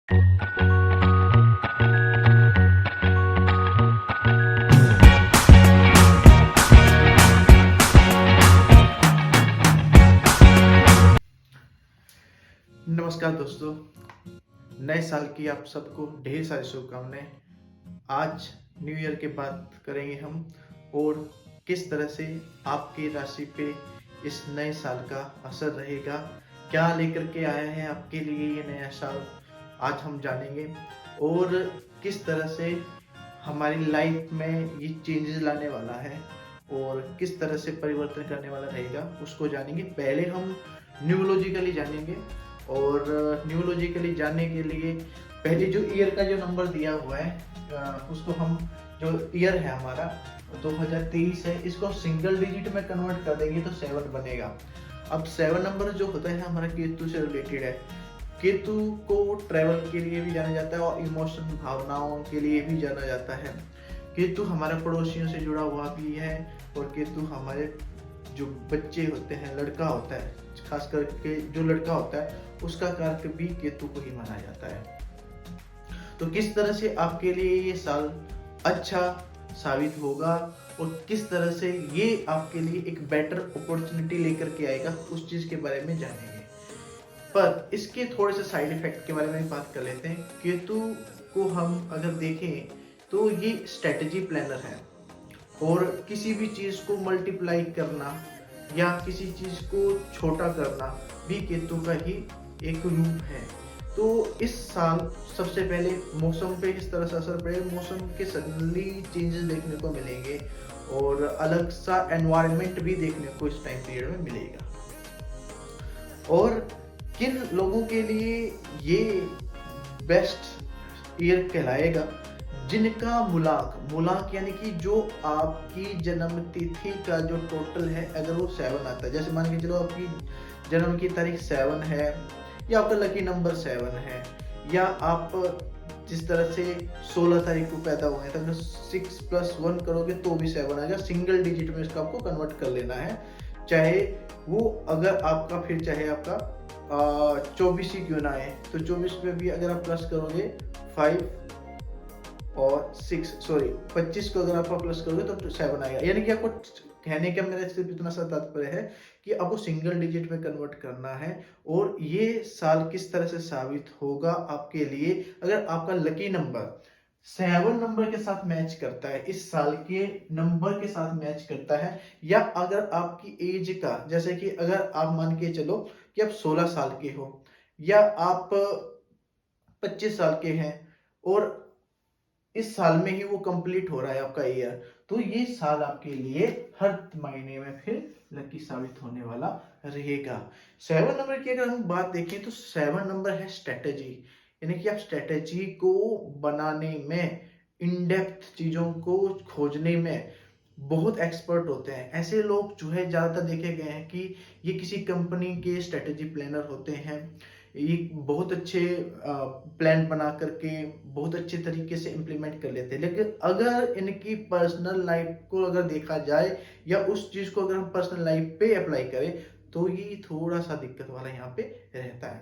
नमस्कार दोस्तों, नए साल की आप सबको ढेर सारी शुभकामनाएं। आज न्यू ईयर की बात करेंगे हम और किस तरह से आपकी राशि पे इस नए साल का असर रहेगा, क्या लेकर के आया है आपके लिए ये नया साल, आज हम जानेंगे। और किस तरह से हमारी लाइफ में ये चेंजेस लाने वाला है और किस तरह से परिवर्तन करने वाला रहेगा, उसको जानेंगे। पहले हम न्यूमरोलॉजिकली जानेंगे और न्यूमरोलॉजिकली जानने के लिए पहले जो ईयर का जो नंबर दिया हुआ है उसको हम, जो ईयर है हमारा 2023 है, इसको सिंगल डिजिट में कन्वर्ट कर देंगे तो 7 बनेगा। अब 7 नंबर जो होता है हमारा केतु से रिलेटेड है। केतु को ट्रैवल के लिए भी जाना जाता है और इमोशन भावनाओं के लिए भी जाना जाता है। केतु हमारे पड़ोसियों से जुड़ा हुआ भी है और केतु हमारे जो बच्चे होते हैं, लड़का होता है, खास करके जो लड़का होता है उसका कारक भी केतु को ही माना जाता है। तो किस तरह से आपके लिए ये साल अच्छा साबित होगा और किस तरह से ये आपके लिए एक बेटर अपॉर्चुनिटी लेकर के आएगा, उस चीज के बारे में जानेंगे। पर इसके थोड़े से साइड इफेक्ट के बारे में बात कर लेते हैं। केतु को हम अगर देखें तो ये स्ट्रेटेजी प्लानर है और किसी भी चीज को मल्टीप्लाई करना या किसी चीज को छोटा करना भी केतु का ही एक रूप है। तो इस साल सबसे पहले मौसम पे किस तरह से असर पड़ेगा, मौसम के सडनली चेंजेस देखने को मिलेंगे और अलग सा एनवायरनमेंट भी देखने को इस टाइम पीरियड में मिलेगा। और किन लोगों के लिए ये बेस्ट ईयर कहलाएगा, जिनका मूलांक यानी कि जो आपकी जन्म तिथि का जो टोटल है, अगर वो 7 आता है, जैसे मान के चलो आपकी जन्म की तारीख 7 है या आपका लकी नंबर 7 है, या आप जिस तरह से 16 तारीख को पैदा हुए हैं तो अगर 6 + 1 करोगे तो भी 7 आएगा। सिंगल डिजिट में इसका आपको कन्वर्ट कर लेना है, चाहे वो अगर आपका फिर चाहे आपका 24 ही क्यों ना आए, तो 24 पे भी अगर आप प्लस करोगे 5 और 6 सॉरी 25 को अगर आप प्लस करोगे तो 7 आएगा। यानी कि आपको कहने का मेरा सिर्फ इतना सा तात्पर्य है कि आपको सिंगल डिजिट में कन्वर्ट करना है। और ये साल किस तरह से साबित होगा आपके लिए, अगर आपका लकी नंबर 7 नंबर के साथ मैच करता है, इस साल के नंबर के साथ मैच करता है, या अगर आपकी एज का, जैसे कि अगर आप मान के चलो कि आप 16 साल के हो या आप 25 साल के हैं और इस साल में ही वो कंप्लीट हो रहा है आपका ईयर, तो ये साल आपके लिए हर महीने में फिर लकी साबित होने वाला रहेगा। 7 नंबर की अगर हम बात देखें तो 7 नंबर है स्ट्रेटेजी, यानी कि आप स्ट्रेटेजी को बनाने में, इन डेप्थ चीजों को खोजने में बहुत एक्सपर्ट होते हैं। ऐसे लोग जो है ज्यादातर देखे गए हैं कि ये किसी कंपनी के स्ट्रेटेजी प्लानर होते हैं। ये बहुत अच्छे प्लान बना करके बहुत अच्छे तरीके से इम्प्लीमेंट कर लेते हैं, लेकिन अगर इनकी पर्सनल लाइफ को अगर देखा जाए या उस चीज को अगर हम पर्सनल लाइफ पे अप्लाई करें तो ये थोड़ा सा दिक्कत वाला यहाँ पे रहता है।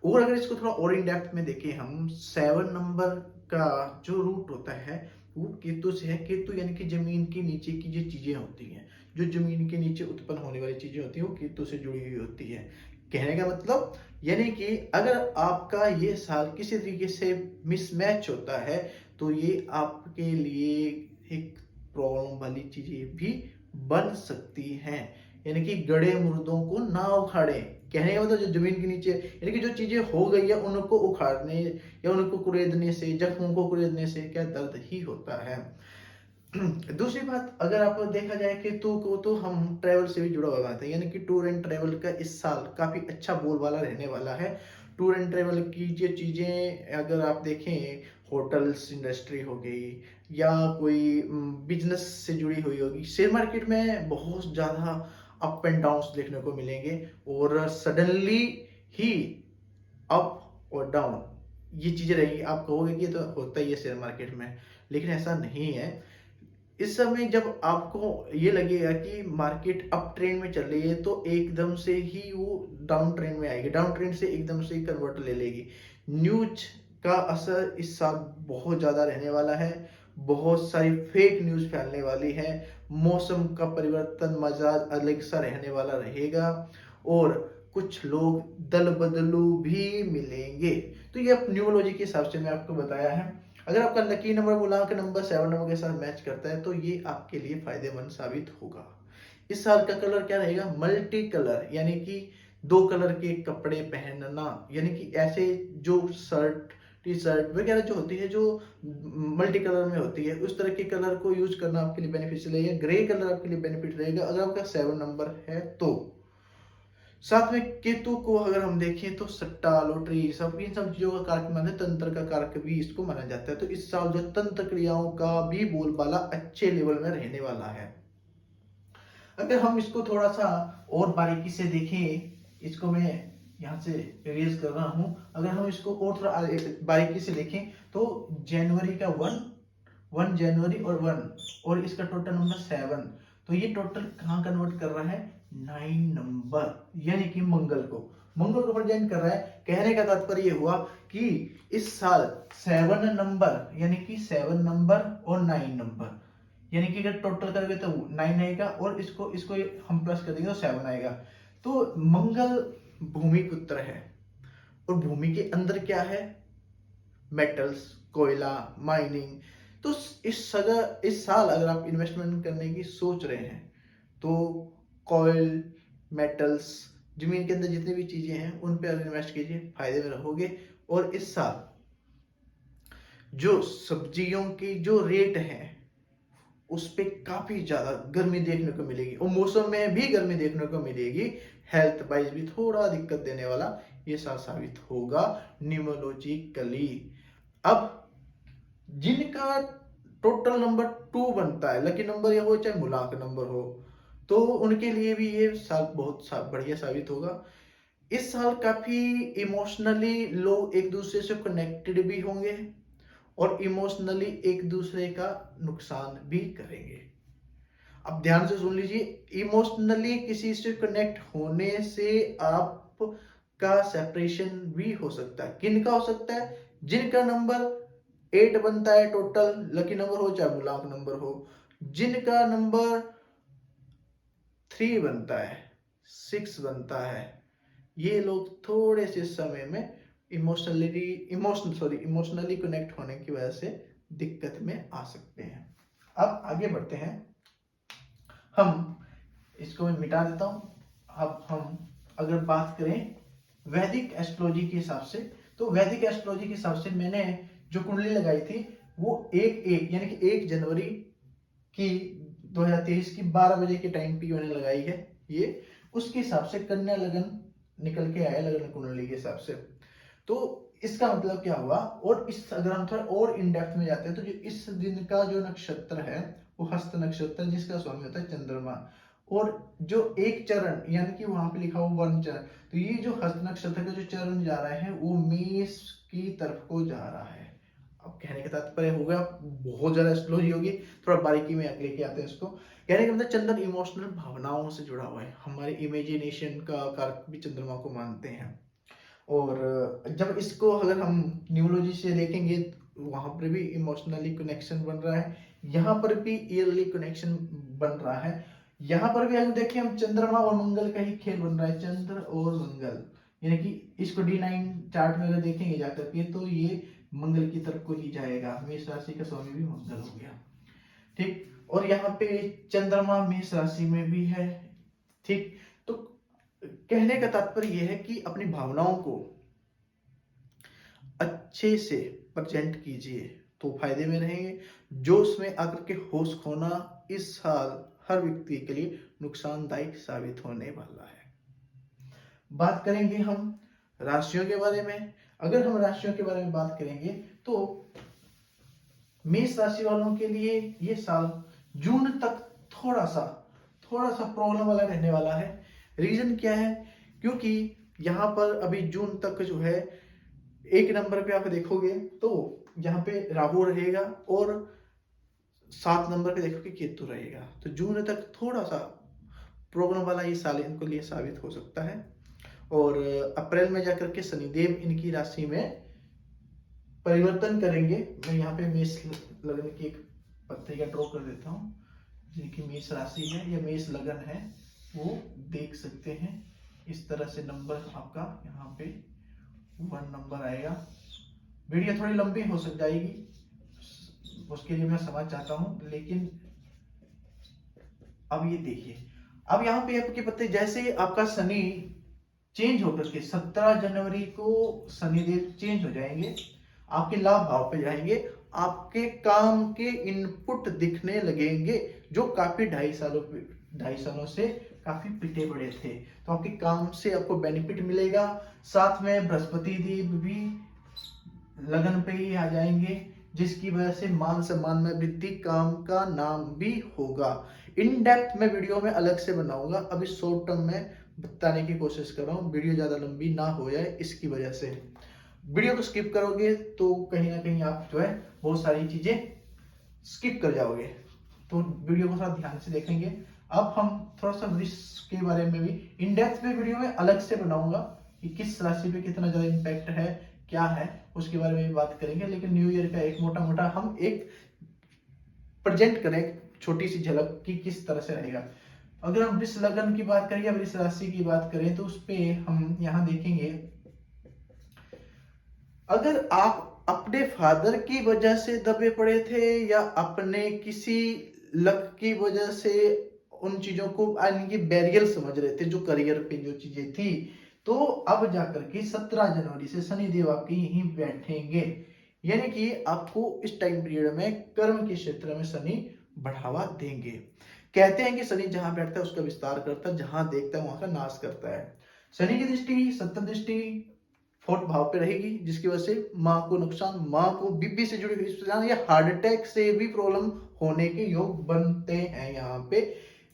और अगर इसको थोड़ा और इन डेप्थ में देखें हम, 7 नंबर का जो रूट होता है वो केतु से है। केतु यानी कि जमीन के नीचे की जो चीजें होती हैं, जो जमीन के नीचे उत्पन्न होने वाली चीजें होती हैं, वो केतु से जुड़ी हुई होती है। कहने का मतलब यानी कि अगर आपका ये साल किसी तरीके से मिसमैच होता है तो ये आपके लिए एक प्रॉब्लम वाली चीजें भी बन सकती हैं। यानी कि गड़े मुर्दों को ना उखाड़े, कहने का मतलब जो जमीन के नीचे, यानी कि जो चीजें हो गई है उनको उखाड़ने या उनको कुरेदने से, जख्मों को कुरेदने से क्या दर्द ही होता है। दूसरी बात, अगर आपको देखा जाए कि तो हम ट्रैवल से भी जुड़ा हुआ बात है, यानी कि टूर एंड ट्रैवल का इस साल काफी अच्छा बोलबाला रहने वाला है। टूर एंड ट्रैवल की जो चीजें अगर आप देखें, होटल्स इंडस्ट्री हो गई या कोई बिजनेस से जुड़ी हुई होगी, शेयर मार्केट में बहुत ज्यादा अप एंड डाउन देखने को मिलेंगे और सडनली ही अप और डाउन ये चीजें रहेंगी। आप कहोगे कि ये तो होता ही है शेयर मार्केट में, लेकिन ऐसा नहीं है। इस समय जब आपको ये लगेगा कि मार्केट अप ट्रेंड में चल रही है तो एकदम से ही वो डाउन ट्रेंड में आएगी, डाउन ट्रेंड से एकदम से ही कन्वर्ट ले लेगी। न्यूज का असर इस साल बहुत ज़्यादा रहने वाला है। बहुत सारी फेक न्यूज़ फैलने वाली है। मौसम का परिवर्तन मज़ाज अलग सा रहने वाला रहेगा और कुछ लोग दल बदलू भी मिलेंगे। तो ये न्यूमरोलॉजी के हिसाब से मैं आपको बताया है। अगर आपका लकी नंबर मूलांक नंबर 7 नंबर के साथ मैच करता है तो ये आपके लिए फायदेमंद साबित होगा। इस साल का कलर क्या रहेगा? मल्टी कलर, यानी कि 2 कलर के कपड़े पहनना, यानी कि ऐसे जो शर्ट टी शर्ट वगैरह जो होती है जो मल्टी कलर में होती है, उस तरह के कलर को यूज करना आपके लिए बेनिफिशियल है। ग्रे कलर आपके लिए बेनिफिट रहेगा अगर आपका 7 नंबर है तो। साथ में केतु को अगर हम देखें तो सट्टा लॉटरी सब इन सब चीजों का कारक माना, तंत्र का कारक भी इसको माना जाता है। तो इस साल जो तंत्र क्रियाओं का भी बोलबाला अच्छे लेवल में रहने वाला है। अगर हम इसको थोड़ा सा और बारीकी से देखें, इसको मैं यहाँ से इरेज कर रहा हूँ। अगर हम इसको और थोड़ा बारीकी से देखें तो जनवरी का 1 जनवरी और 1 और इसका टोटल नंबर 7, तो ये टोटल कहाँ कन्वर्ट कर रहा है? 9 नंबर, यानी कि मंगल को प्रेजेंट कर रहा है। कहने का तात्पर्य ये हुआ कि इस साल 7 नंबर, यानी कि 7 नंबर और 9 नंबर, यानी कि अगर टोटल करोगे तो 9 आएगा और इसको इसको हम प्लस कर देंगे तो 7 आएगा। तो मंगल भूमि पुत्र है और भूमि के अंदर क्या है? मेटल्स, कोयला, माइनिंग। तो इस साल अगर आप इन्वेस्टमेंट करने की सोच रहे हैं तो कॉयल, मेटल्स, जमीन के अंदर जितनी भी चीजें हैं उन पे अगर इन्वेस्ट कीजिए, फायदे में रहोगे। और इस साल जो सब्जियों की जो रेट है उस पे काफी ज्यादा गर्मी देखने को मिलेगी और मौसम में भी गर्मी देखने को मिलेगी। हेल्थ वाइज भी थोड़ा दिक्कत देने वाला ये साल साबित होगा न्यूमरोलॉजिकली। अब जिनका टोटल नंबर 2 बनता है, लकी नंबर ये हो चाहे मूलांक नंबर हो, तो उनके लिए भी ये साल बहुत बढ़िया साबित होगा। इस साल काफी इमोशनली लोग एक दूसरे से कनेक्टेड भी होंगे और इमोशनली एक दूसरे का नुकसान भी करेंगे। अब ध्यान से सुन लीजिए, इमोशनली किसी से कनेक्ट होने से आपका सेपरेशन भी हो सकता है। किन का हो सकता है? जिनका नंबर 8 बनता है, टोटल लकी नंबर हो चाहे मूलांक नंबर हो, जिनका नंबर 3 बनता है, 6 बनता है, ये लोग थोड़े से समय में इमोशनली कनेक्ट होने की वजह से दिक्कत में आ सकते हैं। अब आगे बढ़ते हैं, हम इसको मैं मिटा देता हूं। अब हम अगर बात करें वैदिक एस्ट्रोलॉजी के हिसाब से, तो वैदिक एस्ट्रोलॉजी के हिसाब से मैंने जो कुंडली लगाई थी वो एक यानी कि 1 जनवरी की 2023 की 12 बजे के टाइम पे मैंने लगाई है। ये उसके हिसाब से कन्या लगन निकल के आया, लगन कुंडली के हिसाब से। तो इसका मतलब क्या हुआ? और इस अगर हम थोड़ा और इन डेप्थ में जाते हैं तो जो इस दिन का जो नक्षत्र है वो हस्त नक्षत्र, जिसका स्वामी होता है चंद्रमा। और जो एक चरण यानी कि वहां पे लिखा हुआ 1 चरण, तो ये जो हस्त नक्षत्र का जो चरण जा रहा है वो मेष की तरफ को जा रहा है। अब कहने का तात्पर्य होगा, बहुत ज्यादा एस्ट्रोलॉजी होगी, थोड़ा बारीकी में लेके आते हैं इसको। कहने का मतलब चंद्र इमोशनल भावनाओं से जुड़ा हुआ है, हमारे इमेजिनेशन का कारक भी चंद्रमा को मानते हैं। और जब इसको अगर हम न्यूमरोलॉजी से देखेंगे वहां पर भी इमोशनली कनेक्शन बन रहा है, यहाँ पर भी ईयरली कनेक्शन बन रहा है। यहाँ पर भी अगर देखें हम चंद्रमा और मंगल का ही खेल बन रहा है, चंद्र और मंगल, यानी कि इसको D9 चार्ट में अगर देखेंगे जाकर के तो ये मंगल की तरफ को ही जाएगा। मेष राशि का स्वामी भी मंगल हो गया, ठीक। और यहाँ पे चंद्रमा मेष राशि में भी है, ठीक। तो कहने का तात्पर्य यह है कि अपनी भावनाओं को अच्छे से प्रेजेंट कीजिए तो फायदे में रहेंगे। जोश में आकर के होश खोना इस साल हर व्यक्ति के लिए नुकसानदायक साबित होने वाला है। बात करेंगे हम राशियों के बारे में। अगर हम राशियों के बारे में बात करेंगे तो मेष राशि वालों के लिए ये साल जून तक थोड़ा सा प्रॉब्लम वाला रहने वाला है। रीजन क्या है? क्योंकि यहाँ पर अभी जून तक जो है 1 नंबर पे आप देखोगे तो यहाँ पे राहु रहेगा और 7 नंबर पे देखोगे केतु रहेगा। तो जून तक थोड़ा सा प्रॉब्लम वाला ये साल इनको लिए साबित हो सकता है। और अप्रैल में जाकर के शनिदेव इनकी राशि में परिवर्तन करेंगे। मैं यहाँ पे मेष लगन की एक पत्रिका ड्रॉ कर देता हूँ, जिनकी मेष राशि है या मेष लगन है, वो देख सकते हैं। इस तरह से नंबर आपका यहाँ पे 1 नंबर आएगा। वीडियो थोड़ी लंबी हो सक जाएगी, उसके लिए मैं समझ चाहता हूँ, लेकिन अब ये देखिए, अब यहाँ पे आपके पत्ते जैसे आपका शनि चेंज होकर के 17 जनवरी को शनिदेव चेंज हो जाएंगे, आपके लाभ भाव पे जाएंगे, आपके काम के इनपुट दिखने लगेंगे जो काफी 2.5 सालों से काफी पिटे पड़े थे। तो आपके काम से आपको बेनिफिट मिलेगा। साथ में बृहस्पति देव भी लगन पे ही आ जाएंगे, जिसकी वजह से मान सम्मान में वृद्धि, काम का नाम भी होगा। इन डेप्थ में वीडियो में अलग से बनाऊंगा, अभी शॉर्ट टर्म में बताने की कोशिश कर रहा हूँ, वीडियो ज्यादा लंबी ना हो जाए इसकी वजह से। वीडियो को स्किप करोगे तो कहीं ना कहीं आप जो है बहुत सारी चीजें स्किप कर जाओगे, तो वीडियो को थोड़ा ध्यान से देखेंगे। अब हम थोड़ा सा वृष के बारे में भी इन डेप्थ में वीडियो में अलग से बनाऊंगा कि किस राशि पे कितना ज्यादा इम्पैक्ट है, क्या है, उसके बारे में भी बात करेंगे। लेकिन न्यू ईयर का एक मोटा मोटा हम एक प्रेजेंट करें, छोटी सी झलक कि किस तरह से रहेगा। अगर हम वृष लगन की बात करें या वृष राशि की बात करें तो उस पे हम यहाँ देखेंगे, अगर आप अपने फादर की वजह से दबे पड़े थे या अपने किसी लक की वजह से उन चीजों को यानी कि बैरियर समझ रहे थे, जो करियर पे जो चीजें थी, तो अब जाकर के 17 जनवरी से शनि देव आपके यहीं बैठेंगे। यानी कि आपको इस टाइम पीरियड में कर्म के क्षेत्र में शनि बढ़ावा देंगे। कहते हैं कि शनि जहां बैठता है उसका विस्तार करता है, जहां देखता है वहां का नाश करता है। शनि की दृष्टि, सप्तम दृष्टि 4th भाव पे रहेगी, जिसकी वजह से माँ को नुकसान, माँ को बीपी से जुड़ी हुई या हार्ट अटैक से भी प्रॉब्लम होने के योग बनते हैं। यहाँ पे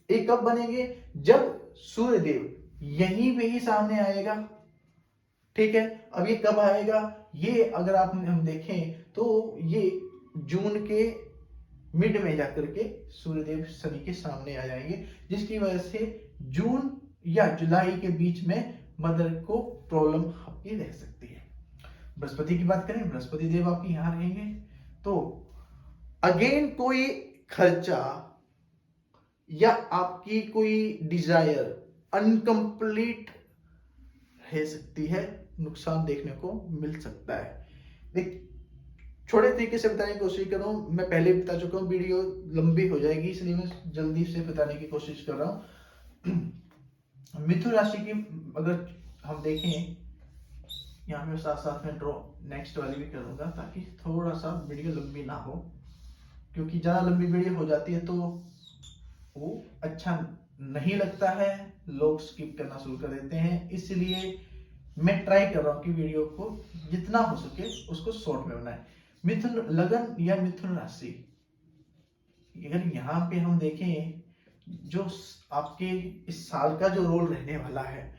एक कब बनेंगे, जब सूर्य देव यहीं पे ही सामने आएगा। ठीक है, अब ये कब आएगा, ये अगर आप हम देखें तो ये जून के मिड में जाकर के सूर्यदेव शनि के सामने आ जाएंगे, जिसकी वजह से जून या जुलाई के बीच में मदर को प्रॉब्लम आपकी रह सकती है। बृहस्पति की बात करें, बृहस्पति देव आपके यहां रहेंगे, तो अगेन कोई खर्चा या आपकी कोई डिजायर अनकंप्लीट रह सकती है, नुकसान देखने को मिल सकता है। देख, छोटे तरीके से बताने की कोशिश कर रहा हूँ, मैं पहले भी बता चुका हूँ, वीडियो लंबी हो जाएगी इसलिए मैं जल्दी से बताने की कोशिश कर रहा हूँ। मिथुन राशि की अगर हम देखें, यहाँ पे साथ साथ में ड्रॉ नेक्स्ट वाली भी करूंगा ताकि थोड़ा सा वीडियो लंबी ना हो, क्योंकि ज्यादा लंबी वीडियो हो जाती है तो वो अच्छा नहीं लगता है, लोग स्किप करना शुरू कर देते हैं। इसलिए मैं ट्राई कर रहा हूँ कि वीडियो को जितना हो सके उसको शॉर्ट में बनाए। मिथुन लगन या मिथुन राशि, अगर यहाँ पे हम देखें जो आपके इस साल का जो रोल रहने वाला है,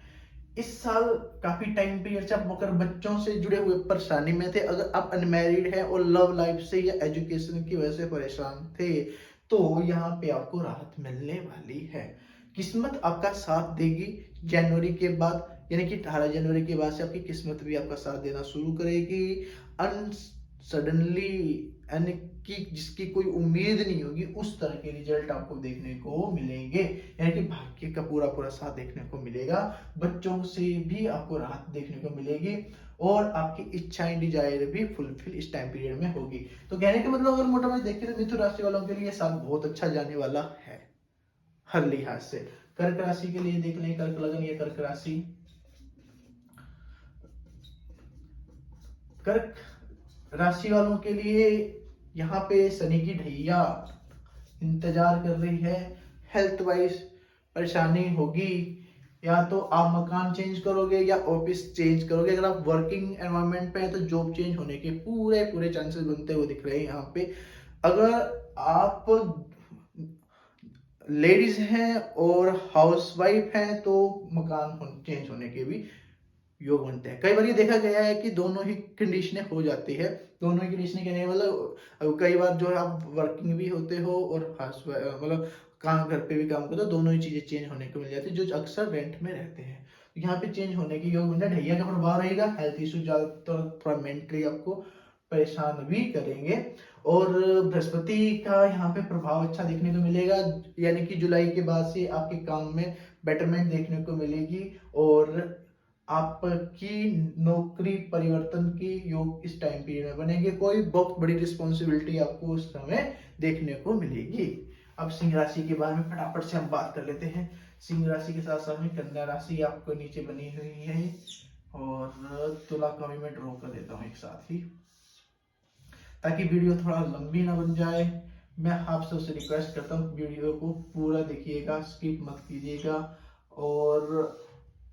इस साल काफी टाइम पीरियड से आप अगर बच्चों से जुड़े हुए परेशानी में थे, अगर आप अनमैरिड हैं और लव लाइफ से या एजुकेशन की वजह से परेशान थे, तो यहाँ पे आपको राहत मिलने वाली है। किस्मत आपका साथ देगी जनवरी के बाद, यानी कि 18 जनवरी के बाद से आपकी किस्मत भी आपका साथ देना शुरू करेगी। सडनली यानी कि जिसकी कोई उम्मीद नहीं होगी उस तरह के रिजल्ट आपको देखने को मिलेंगे, यानी कि भाग्य का पूरा पूरा साथ देखने को मिलेगा। बच्चों से भी आपको राहत देखने को मिलेगी और आपकी इच्छाएं डिजायर भी फुलफिल इस टाइम पीरियड में होगी। तो कहने का मतलब अगर मोटा मोटा देखें तो मिथुन राशि वालों के लिए साल बहुत अच्छा जाने वाला है हर लिहाज से। कर्क राशि के लिए देख लें, कर्क लगन या कर्क राशि, कर्क राशि वालों के लिए यहाँ पे शनि की ढैया इंतजार कर रही है। हेल्थ वाइज परेशानी होगी, या तो आप मकान चेंज करोगे या ऑफिस चेंज करोगे। अगर आप वर्किंग एनवायरनमेंट पे हैं तो जॉब चेंज होने के पूरे पूरे चांसेस बनते हुए दिख रहे हैं यहाँ पे। अगर आप लेडीज हैं और हाउसवाइफ हैं तो मकान चेंज होने के भी योग बनते हैं। कई बार ये देखा गया है कि दोनों ही कंडीशनें हो जाती है। दोनों ही कंडीशनें कहने मतलब कई बार जो है आप वर्किंग भी होते हो और मतलब काम घर पे भी काम करते हो, दोनों ही चीजें चेंज होने को मिल जाती है, जो अक्सर रेंट में रहते हैं। तो यहाँ पे चेंज होने की योग बनता है। ढैया का प्रभाव रहेगा, हेल्थ इशू ज्यादातर थोड़ा मेंटली आपको परेशान भी करेंगे। और बृहस्पति का यहाँ पे प्रभाव अच्छा देखने को मिलेगा, यानी कि जुलाई के बाद से आपके काम में बेटरमेंट देखने को मिलेगी और आपकी नौकरी परिवर्तन की योग इस टाइम पीरियड में बनेंगे। कोई बहुत बड़ी रिस्पॉन्सिबिलिटी आपको उस समय देखने को मिलेगी। अब सिंह राशि के बारे में फटाफट से हम बात कर लेते हैं। सिंह राशि के साथ साथ में कन्या राशि आपको नीचे बनी हुई है और तुला का भी मैं ड्रॉ कर देता हूँ एक साथ ही, ताकि वीडियो थोड़ा लंबी ना बन जाए। मैं आपसे उससे रिक्वेस्ट करता हूँ वीडियो को पूरा देखिएगा, स्किप मत कीजिएगा। और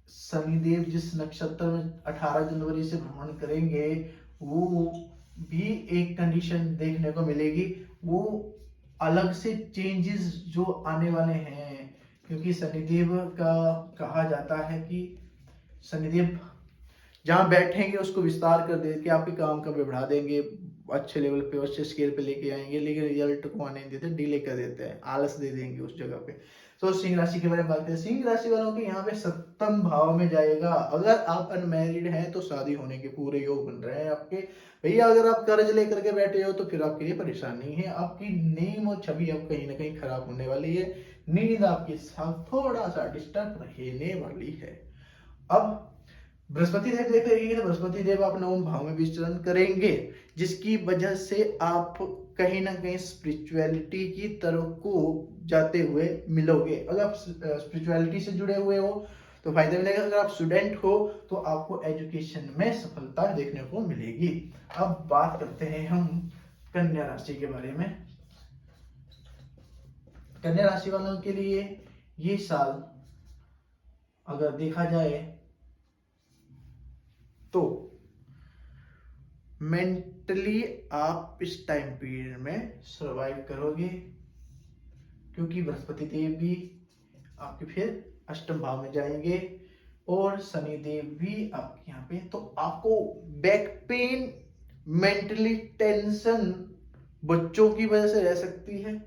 शनिदेव जिस नक्षत्र में 18 जनवरी से भ्रमण करेंगे वो भी एक कंडीशन देखने को मिलेगी, वो अलग से चेंजेस जो आने वाले हैं। क्योंकि शनिदेव का कहा जाता है कि शनिदेव जहां बैठेंगे उसको विस्तार कर दे के आपके काम का बढ़ा देंगे, अच्छे लेवल पे अच्छे स्केल पे लेके आएंगे, लेकिन रिजल्ट को आने नहीं देते, डिले कर देते हैं, आलस दे देंगे उस जगह पे। तो सिंह राशि के बारे में बात करते हैं। सिंह राशि वालों के यहाँ पे सप्तम भाव में जाएगा। अगर आप अनमैरिड हैं तो शादी होने के पूरे योग बन रहे हैं आपके। भैया अगर आप कर्ज लेकर के बैठे हो तो फिर आपके लिए परेशानी है, आपकी नेम और छवि अब कहीं ना कहीं खराब होने वाली है, नींद आपके साथ थोड़ा सा डिस्टर्ब रहने वाली है। अब बृहस्पति देव देखेंगे तो बृहस्पति देव आप नवम भाव में विचरण करेंगे, जिसकी वजह से आप कहीं ना कहीं स्पिरिचुअलिटी की तरफ को जाते हुए मिलोगे। अगर आप स्पिरिचुअलिटी से जुड़े हुए हो तो फायदा मिलेगा, अगर आप स्टूडेंट हो तो आपको एजुकेशन में सफलता देखने को मिलेगी। अब बात करते हैं हम कन्या राशि के बारे में। कन्या राशि वालों के लिए ये साल अगर देखा जाए तो मेंटली आप इस टाइम पीरियड में सरवाइव करोगे, क्योंकि बृहस्पति देव भी आपके फिर अष्टम भाव में जाएंगे और शनि देव भी आपके यहाँ पे। तो आपको बैक पेन, मेंटली टेंशन बच्चों की वजह से रह सकती है,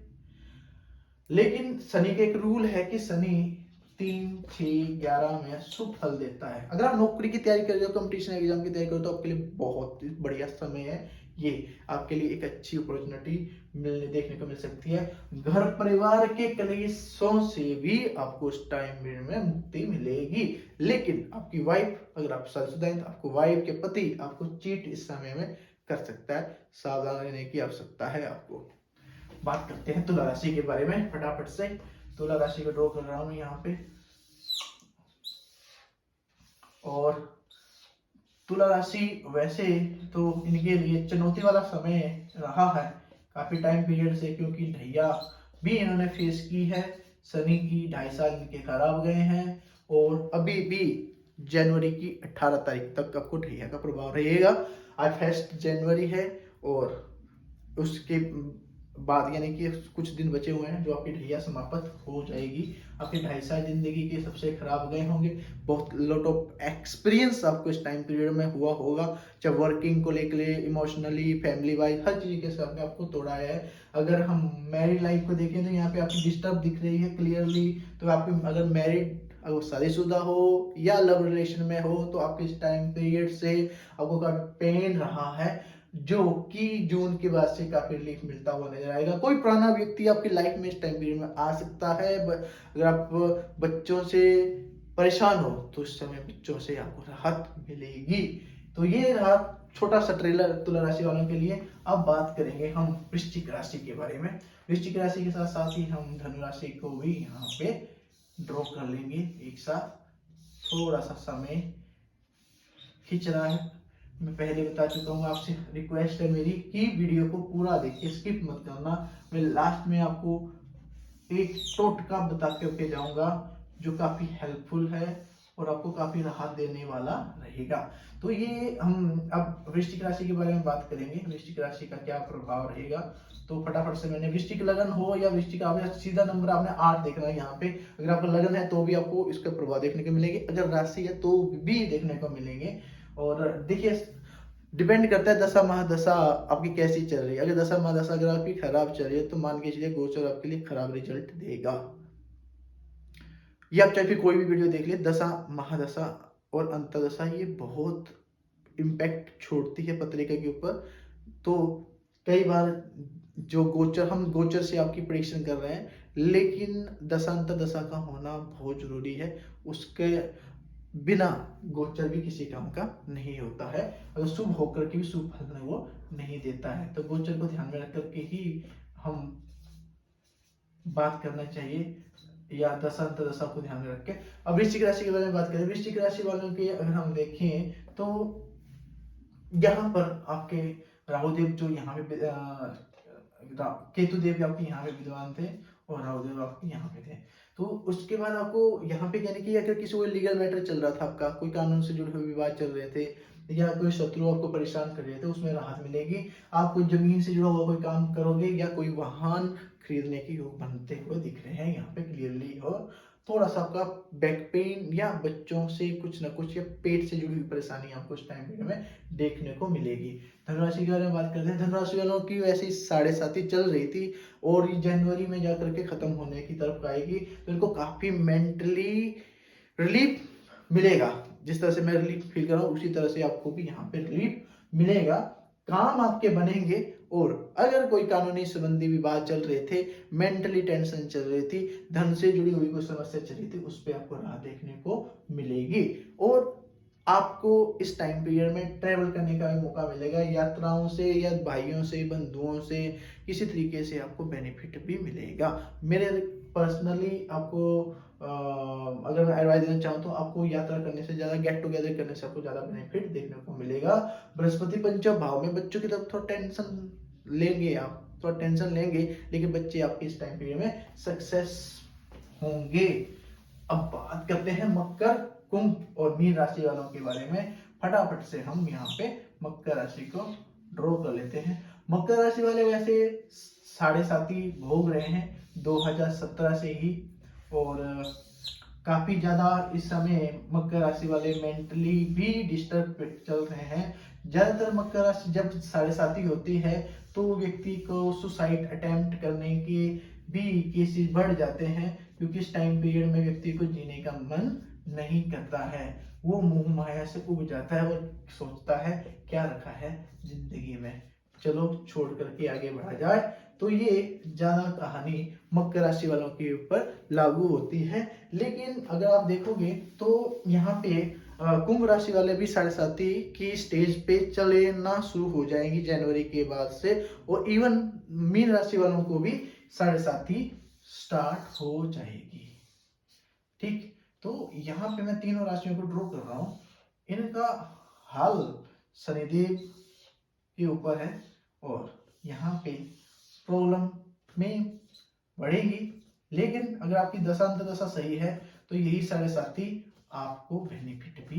लेकिन शनि का एक रूल है कि शनि 3, 6, 11 में शुभ फल देता है। अगर आप नौकरी की तैयारी कर रहे हो, कंपटीशन एग्जाम की तैयारी कर रहे हो तो आपके लिए बहुत बढ़िया समय है। ये आपके लिए एक अच्छी अपॉर्चुनिटी मिलने देखने को मिल सकती है। घर परिवार के कलेशों से भी आपको उस टाइम में मुक्ति मिलेगी। लेकिन आपकी वाइफ, अगर आप शादीशुदा हैं तो आपको वाइफ के पति आपको चीट इस समय में कर सकता है, सावधान रहने की आवश्यकता है आपको। बात करते हैं तुला राशि के बारे में फटाफट से। तुला राशि को ड्रॉ कर रहा हूं यहाँ पे। और तुला राशि वैसे तो इनके लिए चुनौती वाला समय रहा है काफी टाइम पीरियड से, क्योंकि ढैया भी इन्होंने फेस की है। शनि की 2.5 साल इनके खराब गए हैं और अभी भी जनवरी की 18 तारीख तक आपको ढैया का प्रभाव रहेगा। आज 1 जनवरी है और उसके बाद यानी कि कुछ दिन बचे हुए हैं जो आपकी ढैया समाप्त हो जाएगी। आपके 2.5 साल जिंदगी के सबसे खराब गए होंगे। बहुत लॉट ऑफ एक्सपीरियंस आपको इस टाइम पीरियड में हुआ होगा, चाहे वर्किंग को लेकर, इमोशनली, फैमिली वाइज, हर चीज के साथ में आपको तोड़ाया है। अगर हम मैरिड लाइफ को देखें तो यहाँ पे आपकी डिस्टर्ब दिख रही है क्लियरली। तो आपके अगर मैरिड, अगर शादीशुदा हो या लव रिलेशन में हो तो आपके इस टाइम पीरियड से आपको काफी पेन रहा है, जो कि जून के बाद से काफी रिलीफ मिलता हुआ नजर आएगा। कोई पुराना व्यक्ति आपकी लाइफ में इस टाइम पीरियड में आ सकता है। अगर आप बच्चों से परेशान हो तो इस समय बच्चों से आपको राहत मिलेगी। तो ये रहा छोटा सा ट्रेलर तुला राशि वालों के लिए। अब बात करेंगे हम वृश्चिक राशि के बारे में। वृश्चिक राशि के साथ साथ ही हम धनु राशि को भी यहाँ पे ड्रॉ कर लेंगे एक साथ। थोड़ा सा समय खींच रहा है, मैं पहले बता चुका हूँ। आपसे रिक्वेस्ट है मेरी कि वीडियो को पूरा देखिए, स्किप मत करना। मैं लास्ट में आपको एक टोटका बता के जाऊंगा जो काफी हेल्पफुल है और आपको काफी राहत देने वाला रहेगा। तो ये हम अब वृश्चिक राशि के बारे में बात करेंगे, वृश्चिक राशि का क्या प्रभाव रहेगा। तो फटाफट से, मैंने वृश्चिक लगन हो या वृश्चिक, आपने सीधा नंबर आपने 8 देखना है यहाँ पे। अगर आपका लगन है तो भी आपको इसका प्रभाव देखने को मिलेंगे, अगर राशि है तो भी देखने को मिलेंगे। और देखिए डिपेंड करता है दशा महादशा आपकी कैसी चल रही है। अगर दशा महादशा अगर आपकी खराब चल रही है तो मान के चलिए गोचर आपके लिए खराब रिजल्ट देगा। ये आप चाहे फिर कोई भी वीडियो देख लिए, दशा महादशा और अंतरदशा ये बहुत इम्पैक्ट छोड़ती है पत्रिका के ऊपर। तो कई बार जो गोचर, हम गोचर से आपकी प्रेडिक्शन कर रहे हैं, लेकिन दशांतर दशा का होना बहुत जरूरी है। उसके बिना गोचर भी किसी काम का नहीं होता है, अगर शुभ होकर के भी शुभ फल वो नहीं देता है। तो गोचर को ध्यान में रख करके ही हम बात करना चाहिए, या दशांतर दशा को ध्यान में रख के। अब वृश्चिक राशि के बारे में बात करें, वृश्चिक राशि वालों के अगर हम देखें तो यहाँ पर आपके राहुदेव जो यहाँ पे केतु देव आपके यहाँ पे विद्वान थे और राहुदेव आपके यहाँ पे थे। तो उसके बाद आपको यहाँ पे यानी कि अगर किसी को लीगल मैटर चल रहा था, आपका कोई कानून से जुड़े हुए विवाद चल रहे थे, या कोई शत्रु आपको परेशान कर रहे थे, उसमें राहत मिलेगी। आप कोई जमीन से जुड़ा हुआ कोई काम करोगे, या कोई वाहन खरीदने के योग बनते हुए दिख रहे हैं यहाँ पे क्लियरली। और थोड़ा सा आपका बैक पेन या बच्चों से कुछ ना कुछ या पेट से जुड़ी हुई परेशानी आपको इस टाइम पीरियड में देखने को मिलेगी। धनुराशि के बारे में बात करते हैं। धनुराशि वालों की वैसे 7.5 चल रही थी और ये जनवरी में जाकर के खत्म होने की तरफ आएगी, तो इनको काफी मेंटली रिलीफ मिलेगा। जिस तरह से मैं रिलीफ फील कर रहा हूँ उसी तरह से आपको भी यहाँ पे रिलीफ मिलेगा, काम आपके बनेंगे। और अगर कोई कानूनी संबंधी विवाद चल रहे थे, मेंटली टेंशन चल रही थी, धन से जुड़ी हुई कोई समस्या चल रही थी, उस पर आपको राहत देखने को मिलेगी। और आपको इस टाइम पीरियड में ट्रेवल करने का भी मौका मिलेगा, यात्राओं से या भाइयों से, बंधुओं से किसी तरीके से आपको बेनिफिट भी मिलेगा। मेरे पर्सनली आपको अगर मैं एडवाइस देना चाहूँ तो आपको यात्रा करने से ज़्यादा गेट टुगेदर करने से आपको ज़्यादा बेनिफिट देखने को मिलेगा। बृहस्पति पंचम भाव में बच्चों की तरफ थोड़ा टेंशन लेंगे, आप थोड़ा टेंशन लेंगे, लेकिन बच्चे आपके इस टाइम पीरियड में सक्सेस होंगे। अब बात करते हैं मकर, कुंभ और मीन राशि वालों के बारे में। फटाफट से हम यहाँ पे मकर राशि को ड्रॉ कर लेते हैं। मकर राशि वाले वैसे 7.5 भोग रहे हैं 2017 से ही, और काफी ज्यादा इस समय मकर राशि वाले मेंटली भी डिस्टर्ब चल रहे हैं। ज्यादातर मकर राशि जब 7.5 होती है तो व्यक्ति को सुसाइड अटेम्प्ट करने के भी केसेस बढ़ जाते हैं, क्योंकि इस टाइम पीरियड में व्यक्ति को जीने का मन नहीं करता है, वो मोह माया से उब जाता है और सोचता है क्या रखा है जिंदगी में, चलो छोड़ करके आगे बढ़ा जाए। तो ये ज्यादा कहानी मकर राशि वालों के ऊपर लागू होती है। लेकिन अगर आप देखोगे तो यहाँ पे कुंभ राशि वाले भी 7.5 की स्टेज पे चलना शुरू हो जाएंगी जनवरी के बाद से, और इवन मीन राशि वालों को भी 7.5 स्टार्ट हो जाएगी। ठीक, तो यहाँ पे मैं तीनों राशियों को ड्रॉ कर रहा हूँ। इनका हाल शनिदेव के ऊपर है और यहाँ पे प्रॉब्लम में बढ़ेगी, लेकिन अगर आपकी दशांतर दशा सही है तो यही 7.5 आपको बेनिफिट भी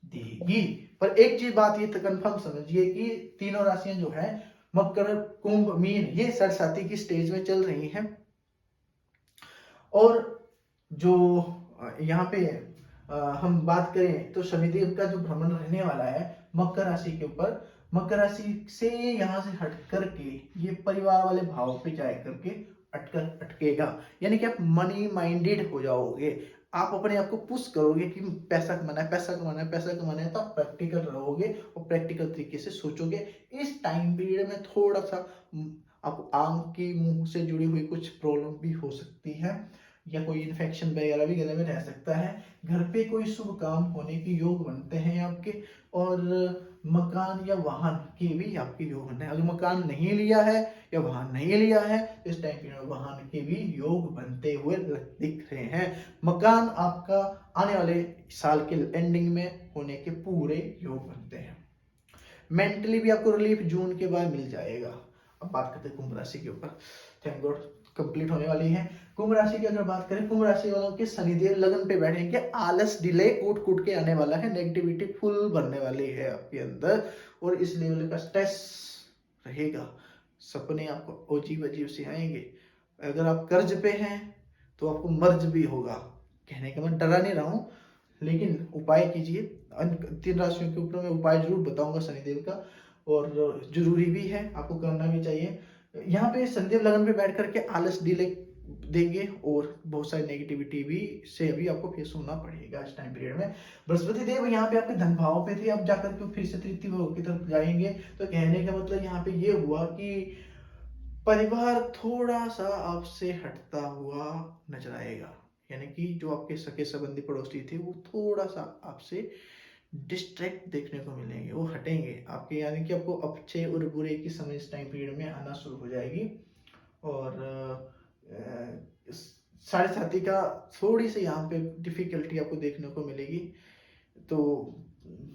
देगी। पर एक चीज बात ये तो कंफर्म समझिए कि तीनों राशियां जो है मकर, कुंभ, मीन, ये 7.5 की स्टेज में चल रही हैं। और जो यहाँ पे हम बात करें तो शनिदेव का जो भ्रमण रहने वाला है मकर राशि के ऊपर, मकर राशि से यहाँ से हट करके ये परिवार वाले भाव पे जाए करके अटकेगा, यानी कि आप मनी माइंडेड हो जाओगे। आप अपने आप को पुश करोगे कि पैसा कमाना है, पैसा कमाना है, पैसा कमाना है, तो आप प्रैक्टिकल रहोगे और प्रैक्टिकल तरीके से सोचोगे। इस टाइम पीरियड में थोड़ा सा आपको आंख की, मुंह से जुड़ी हुई कुछ प्रॉब्लम भी हो सकती है, या कोई इन्फेक्शन वगैरह भी गले में रह सकता है। घर पे कोई शुभ काम होने के योग बनते हैं आपके, और मकान या वाहन के भी आपके योग बनते हैं। अगर मकान नहीं लिया है या वाहन नहीं लिया है इस टाइम पीरियड वाहन के भी योग बनते हुए दिख रहे हैं। मकान आपका आने वाले साल के एंडिंग में होने के पूरे योग बनते हैं। मेंटली भी आपको रिलीफ जून के बाद मिल जाएगा। अब बात करते हैं कुंभ राशि के ऊपर। थैंक गॉड कंप्लीट होने वाली है। कुंभ राशि की अगर बात करें, कुंभ राशि वालों के शनिदेव लगन पे बैठेंगे, आलस डिले कूट कूट के आने वाला है, नेगेटिविटी फुल भरने वाली है आपके अंदर, और इस लेवल का स्ट्रेस रहेगा। सपने आपको अजीब अजीब से आएंगे। अगर आप कर्ज पे हैं तो आपको मर्ज भी होगा। कहने का मैं डरा नहीं रहा हूँ, लेकिन उपाय कीजिए। 3 राशियों के ऊपर मैं उपाय जरूर बताऊंगा शनिदेव का, और जरूरी भी है, आपको करना भी चाहिए। यहाँ पे शनिदेव लगन पे बैठ करके आलस डिले देंगे और बहुत सारी नेगेटिविटी भी से भी आपको फेस होना पड़ेगा इस टाइम पीरियड में। बृहस्पति देव यहाँ पे आपके धन भाव पे थे, अब जाकर के फिर से तृतीय भाव की तरफ जाएंगे। तो कहने का मतलब यहाँ पे ये हुआ कि परिवार थोड़ा सा आपसे हटता हुआ नजर आएगा, यानी कि जो आपके सगे संबंधी पड़ोसी थे वो थोड़ा सा आपसे डिस्ट्रैक्ट देखने को मिलेंगे, वो हटेंगे आपके, यानी कि आपको अच्छे और बुरे की समझ इस टाइम पीरियड में आना शुरू हो जाएगी। और साढ़े साथी का थोड़ी सी यहाँ पे डिफिकल्टी आपको देखने को मिलेगी। तो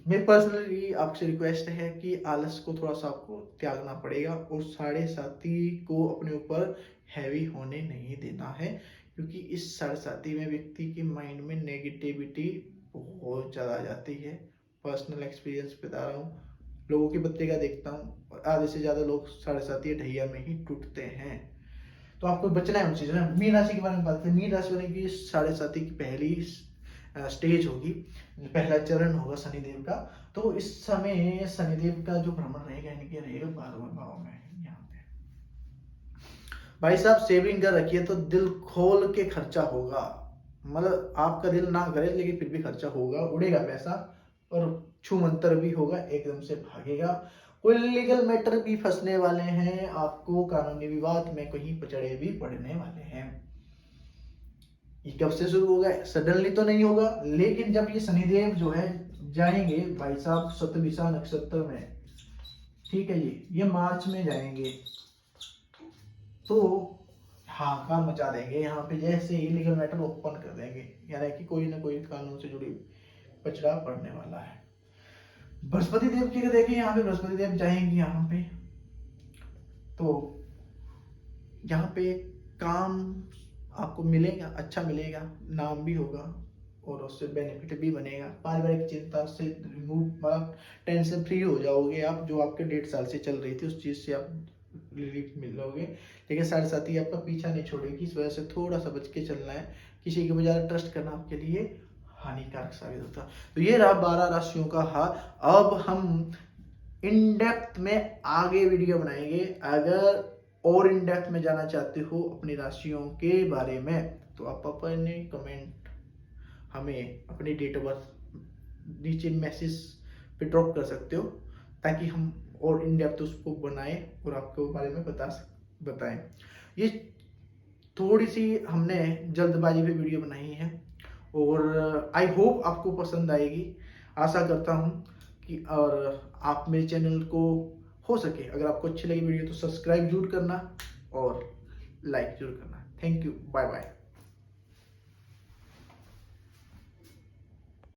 मेरी पर्सनली आपसे रिक्वेस्ट है कि आलस को थोड़ा सा आपको त्यागना पड़ेगा और साढ़े साथी को अपने ऊपर हैवी होने नहीं देना है, क्योंकि इस साढ़े साथी में व्यक्ति के माइंड में नेगेटिविटी बहुत ज़्यादा आ जाती है। पर्सनल एक्सपीरियंस बता रहा हूँ, लोगों की पत्रिका देखता हूँ, आधे से ज़्यादा लोग साढ़े साथी ढैया में ही टूटते हैं। तो आपको बचना है उन चीज़ों में। मीन राशि के बारे में बात करें, मीन राशि वाले की साढ़े साथी की पहली स्टेज होगी, पहला चरण होगा शनिदेव का। तो इस समय शनिदेव का जो भ्रमण रहेगा, यानी कि रहेगा 12वें भाव में। यहाँ पे भाई साहब सेविंग कर रखिए तो दिल खोल के खर्चा होगा, मतलब आपका दिल ना करे लेकिन फिर भी खर्चा होगा, उड़ेगा पैसा और छू मंतर भी होगा, एकदम से भागेगा। कोई लीगल मैटर भी फंसने वाले हैं, आपको कानूनी विवाद में कहीं पचड़े भी पड़ने वाले हैं। ये कब से शुरू होगा? सडनली तो नहीं होगा, लेकिन जब ये शनिदेव जो है जाएंगे भाई साहब शतभिषा नक्षत्र में, ठीक है जी, ये मार्च में जाएंगे तो हाहाकार मचा देंगे यहाँ पे, जैसे ही लीगल मैटर ओपन कर देंगे, यानी कि कोई ना कोई कानून से जुड़ी पचड़ा पड़ने वाला है। बृहस्पति देव की देखिए, यहाँ पे बृहस्पति देव जाएंगे यहाँ पे, तो यहाँ पे काम आपको मिलेगा, अच्छा मिलेगा, नाम भी होगा और उससे बेनिफिट भी बनेगा। पारिवारिक चिंता से रिमूव, मतलब टेंशन फ्री हो जाओगे आप, जो आपके 1.5 साल से चल रही थी उस चीज़ से आप रिलीफ मिलोगे। लेकिन साढ़े साथी आपका पीछा नहीं छोड़ेगी, इस वजह से थोड़ा सा बच के चलना है, किसी के बजाय ट्रस्ट करना आपके लिए हानिकारक साबित होता। तो ये रहा 12 राशियों का हाल। अब हम इन डेप्थ में आगे वीडियो बनाएंगे। अगर और इन डेप्थ में जाना चाहते हो अपनी राशियों के बारे में तो आप अपने कमेंट हमें अपनी डेट ऑफ बर्थ नीचे मैसेज पे ड्रॉप कर सकते हो, ताकि हम और इन डेप्थ उसको बनाएं और आपको बारे में बताएं। ये थोड़ी सी हमने जल्दबाजी में वीडियो बनाई है और आई होप आपको पसंद आएगी, आशा करता हूँ कि, और आप मेरे चैनल को हो सके अगर आपको अच्छी लगी वीडियो तो सब्सक्राइब जरूर करना और लाइक जरूर करना। Thank you, bye bye.